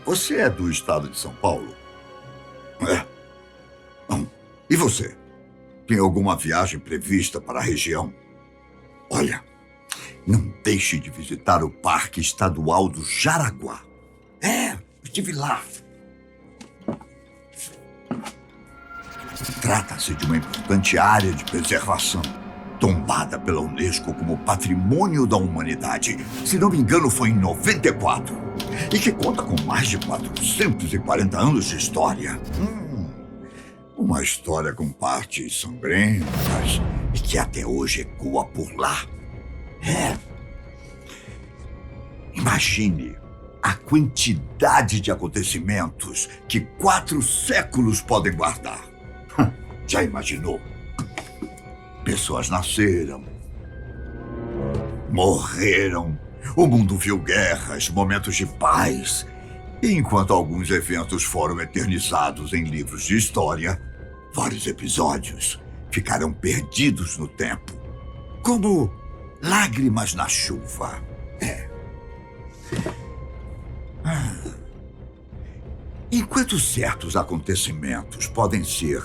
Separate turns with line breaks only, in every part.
Você é do estado de São Paulo? É. E você? Tem alguma viagem prevista para a região? Olha, não deixe de visitar o Parque Estadual do Jaraguá. Estive lá. Trata-se de uma importante área de preservação, tombada pela Unesco como Patrimônio da Humanidade. Se não me engano, foi em 94. E que conta com mais de 440 anos de história. Uma história com partes sangrentas e que até hoje ecoa por lá. Imagine a quantidade de acontecimentos que 4 séculos podem guardar. Já imaginou? Pessoas nasceram, morreram, o mundo viu guerras, momentos de paz. E enquanto alguns eventos foram eternizados em livros de história, vários episódios ficaram perdidos no tempo, como lágrimas na chuva. Enquanto certos acontecimentos podem ser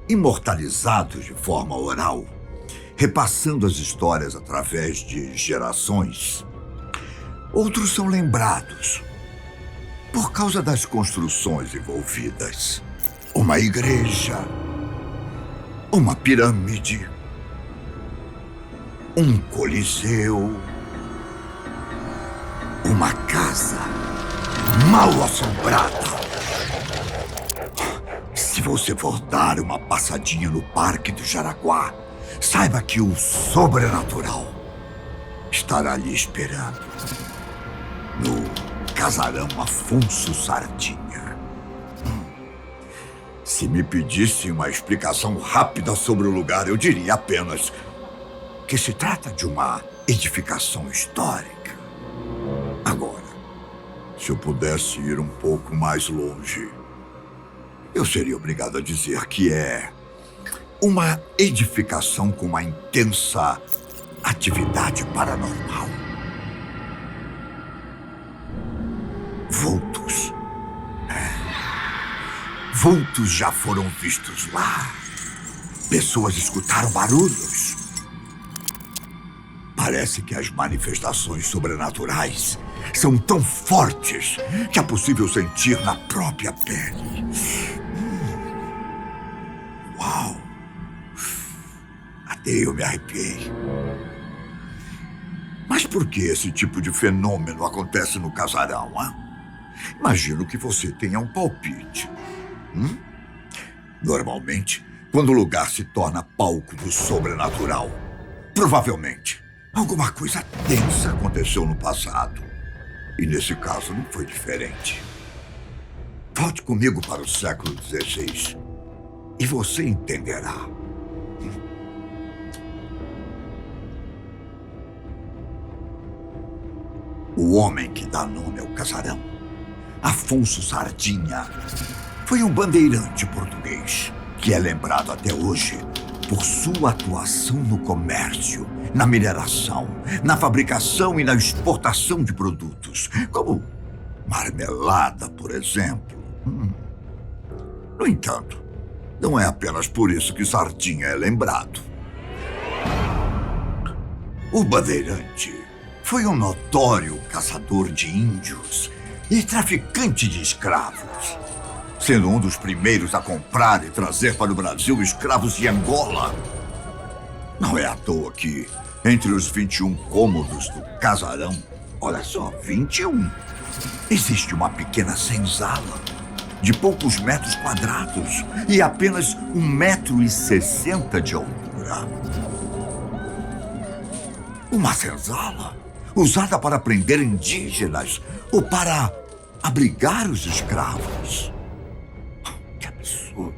imortalizados de forma oral, repassando as histórias através de gerações, outros são lembrados por causa das construções envolvidas. Uma igreja, uma pirâmide, um coliseu, uma casa mal assombrada. Se você for dar uma passadinha no Parque do Jaraguá, saiba que o sobrenatural estará lhe esperando no Casarão Afonso Sardinha. Se me pedisse uma explicação rápida sobre o lugar, eu diria apenas que se trata de uma edificação histórica. Agora, se eu pudesse ir um pouco mais longe, eu seria obrigado a dizer que é uma edificação com uma intensa atividade paranormal. Vultos. Vultos já foram vistos lá. Pessoas escutaram barulhos. Parece que as manifestações sobrenaturais são tão fortes que é possível sentir na própria pele. Uau! Até eu me arrepiei. Mas por que esse tipo de fenômeno acontece no casarão, hein? Imagino que você tenha um palpite. Normalmente, quando o lugar se torna palco do sobrenatural, provavelmente alguma coisa tensa aconteceu no passado. E nesse caso não foi diferente. Volte comigo para o século XVI e você entenderá. O homem que dá nome ao casarão, Afonso Sardinha, foi um bandeirante português que é lembrado até hoje por sua atuação no comércio, na mineração, na fabricação e na exportação de produtos, como marmelada, por exemplo. No entanto, não é apenas por isso que Sardinha é lembrado. O bandeirante foi um notório caçador de índios e traficante de escravos, sendo um dos primeiros a comprar e trazer para o Brasil escravos de Angola. Não é à toa que, entre os 21 cômodos do casarão, olha só, 21, existe uma pequena senzala de poucos metros quadrados e apenas 1,60 m de altura. Uma senzala usada para prender indígenas ou para abrigar os escravos. Que absurdo.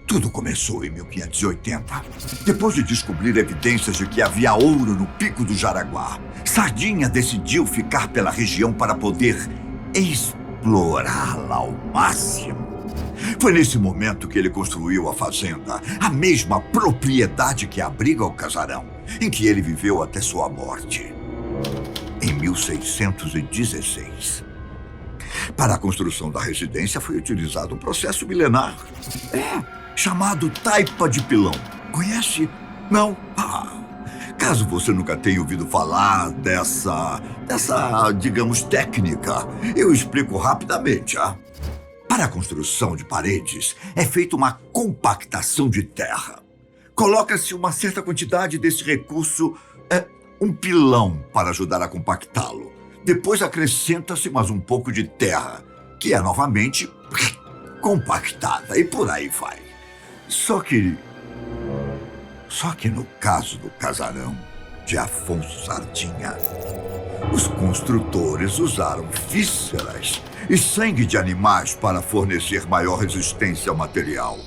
Tudo começou em 1580, depois de descobrir evidências de que havia ouro no Pico do Jaraguá. Sardinha decidiu ficar pela região para poder explorá-la ao máximo. Foi nesse momento que ele construiu a fazenda, a mesma propriedade que abriga o casarão, em que ele viveu até sua morte, em 1616. Para a construção da residência foi utilizado um processo milenar. Chamado taipa de pilão. Conhece? Não? Caso você nunca tenha ouvido falar dessa, digamos, técnica, eu explico rapidamente. Para a construção de paredes, é feita uma compactação de terra. Coloca-se uma certa quantidade desse recurso, um pilão, para ajudar a compactá-lo. Depois acrescenta-se mais um pouco de terra, que é novamente compactada, e por aí vai. Só que no caso do casarão de Afonso Sardinha, os construtores usaram vísceras e sangue de animais para fornecer maior resistência ao material.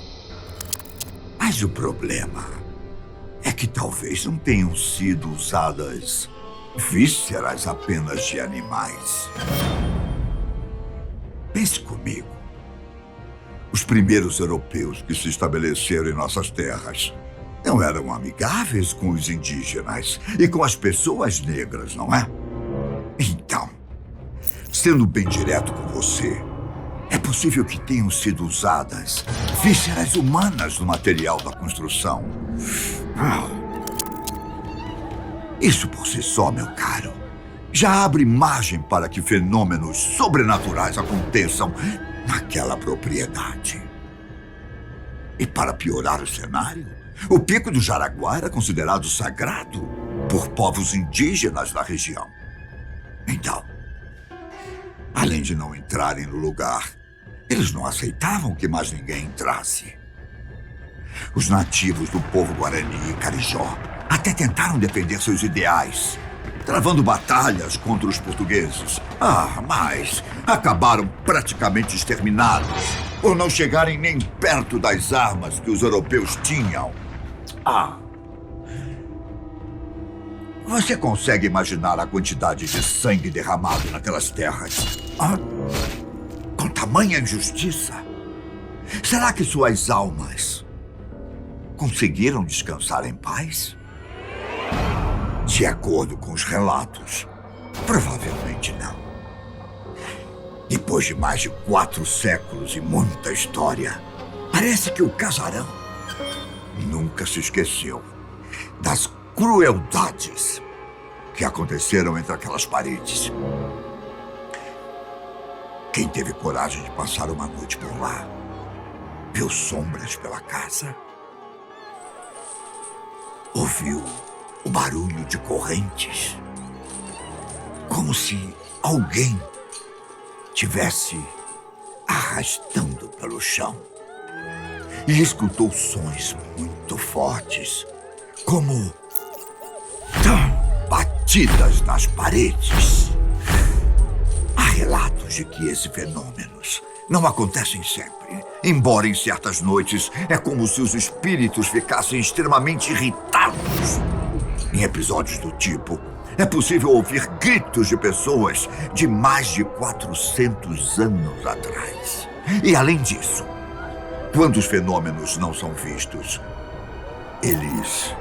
Mas o problema é que talvez não tenham sido usadas vísceras apenas de animais. Pense comigo. Os primeiros europeus que se estabeleceram em nossas terras não eram amigáveis com os indígenas e com as pessoas negras, não é? Então, sendo bem direto com você, é possível que tenham sido usadas vísceras humanas no material da construção. Isso por si só, meu caro, já abre margem para que fenômenos sobrenaturais aconteçam naquela propriedade. E para piorar o cenário, o Pico do Jaraguá era considerado sagrado por povos indígenas da região. Então, além de não entrarem no lugar, eles não aceitavam que mais ninguém entrasse. Os nativos do povo Guarani e Carijó até tentaram defender seus ideais, travando batalhas contra os portugueses. Mas acabaram praticamente exterminados por não chegarem nem perto das armas que os europeus tinham. Você consegue imaginar a quantidade de sangue derramado naquelas terras? Com tamanha injustiça? Será que suas almas conseguiram descansar em paz? De acordo com os relatos, provavelmente não. Depois de mais de 4 séculos e muita história, parece que o casarão nunca se esqueceu das crueldades que aconteceram entre aquelas paredes. Quem teve coragem de passar uma noite por lá, viu sombras pela casa, ouviu o barulho de correntes, como se alguém tivesse arrastando pelo chão, e escutou sons muito fortes, como batidas nas paredes. Há relatos de que esses fenômenos não acontecem sempre, embora em certas noites é como se os espíritos ficassem extremamente irritados. Em episódios do tipo, é possível ouvir gritos de pessoas de mais de 400 anos atrás. E além disso, quando os fenômenos não são vistos, eles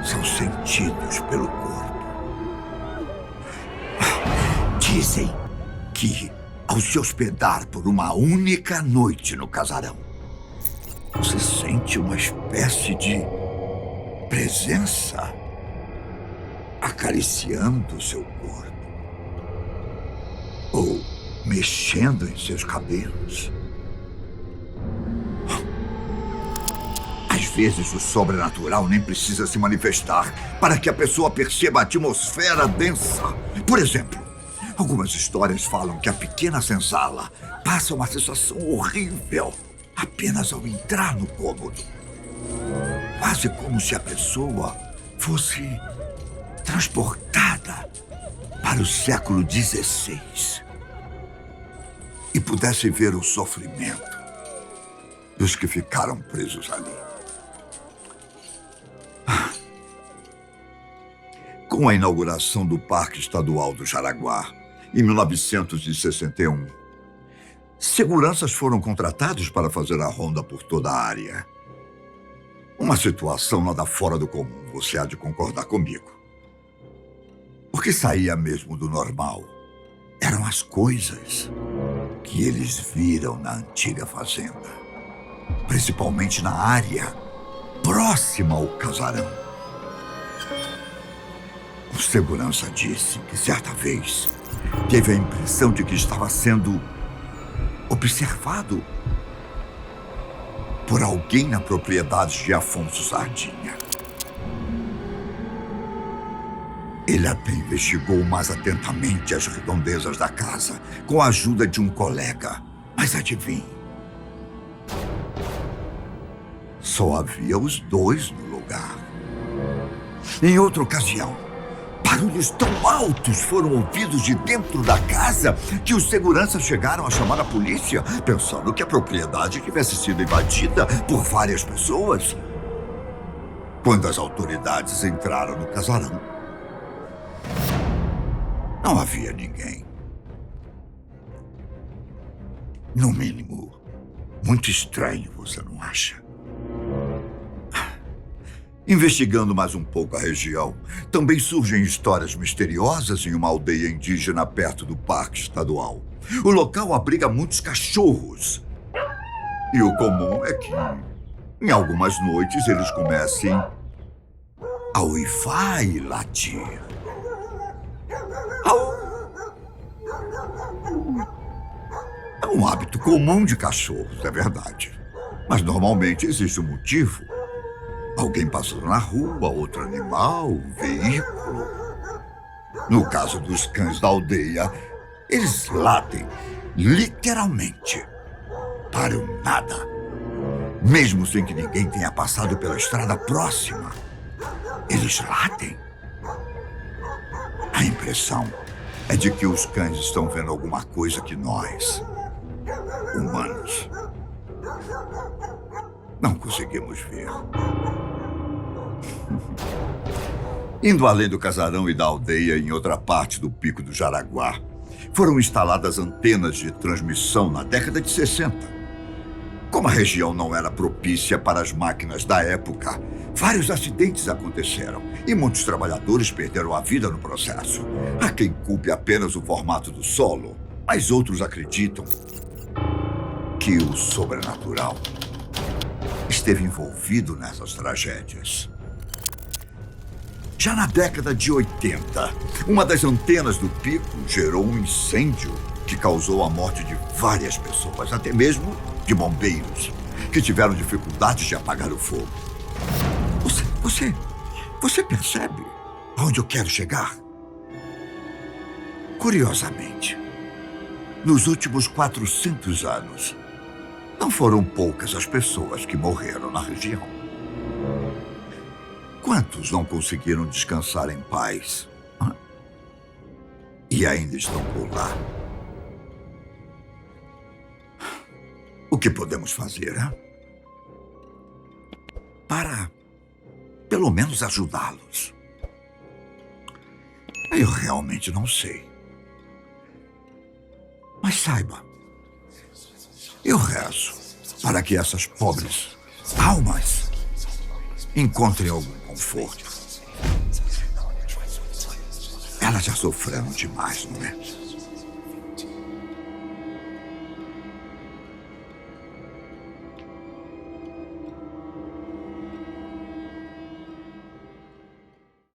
são sentidos pelo corpo. Dizem que, ao se hospedar por uma única noite no casarão, você sente uma espécie de presença acariciando seu corpo ou mexendo em seus cabelos. Às vezes, o sobrenatural nem precisa se manifestar para que a pessoa perceba a atmosfera densa. Por exemplo, algumas histórias falam que a pequena senzala passa uma sensação horrível apenas ao entrar no cômodo. Quase como se a pessoa fosse transportada para o século XVI e pudesse ver o sofrimento dos que ficaram presos ali. Com a inauguração do Parque Estadual do Jaraguá, em 1961, seguranças foram contratados para fazer a ronda por toda a área. Uma situação nada fora do comum, você há de concordar comigo. O que saía mesmo do normal eram as coisas que eles viram na antiga fazenda, principalmente na área próxima ao casarão. O segurança disse que certa vez teve a impressão de que estava sendo observado por alguém na propriedade de Afonso Sardinha. Ele até investigou mais atentamente as redondezas da casa, com a ajuda de um colega. Mas adivinhe, só havia os dois no lugar. Em outra ocasião, barulhos tão altos foram ouvidos de dentro da casa que os seguranças chegaram a chamar a polícia, pensando que a propriedade tivesse sido invadida por várias pessoas. Quando as autoridades entraram no casarão, não havia ninguém. No mínimo, muito estranho, você não acha? Investigando mais um pouco a região, também surgem histórias misteriosas em uma aldeia indígena perto do Parque Estadual. O local abriga muitos cachorros. E o comum é que, em algumas noites, eles comecem a uivar e latir. É um hábito comum de cachorros, é verdade. Mas normalmente existe um motivo. Alguém passando na rua, outro animal, veículo. No caso dos cães da aldeia, eles latem, literalmente, para o nada. Mesmo sem que ninguém tenha passado pela estrada próxima, eles latem. A impressão é de que os cães estão vendo alguma coisa que nós, humanos, não conseguimos ver. Indo além do casarão e da aldeia, em outra parte do Pico do Jaraguá, foram instaladas antenas de transmissão na década de 60. Como a região não era propícia para as máquinas da época, vários acidentes aconteceram e muitos trabalhadores perderam a vida no processo. Há quem culpe apenas o formato do solo, mas outros acreditam que o sobrenatural esteve envolvido nessas tragédias. Já na década de 80, uma das antenas do pico gerou um incêndio que causou a morte de várias pessoas, até mesmo de bombeiros, que tiveram dificuldades de apagar o fogo. Você percebe aonde eu quero chegar? Curiosamente, nos últimos 400 anos, não foram poucas as pessoas que morreram na região. Quantos não conseguiram descansar em paz? E ainda estão por lá? O que podemos fazer, hein? Para, pelo menos, ajudá-los? Eu realmente não sei. Mas saiba, eu rezo para que essas pobres almas encontrem algum conforto. Elas já sofreram demais, não é?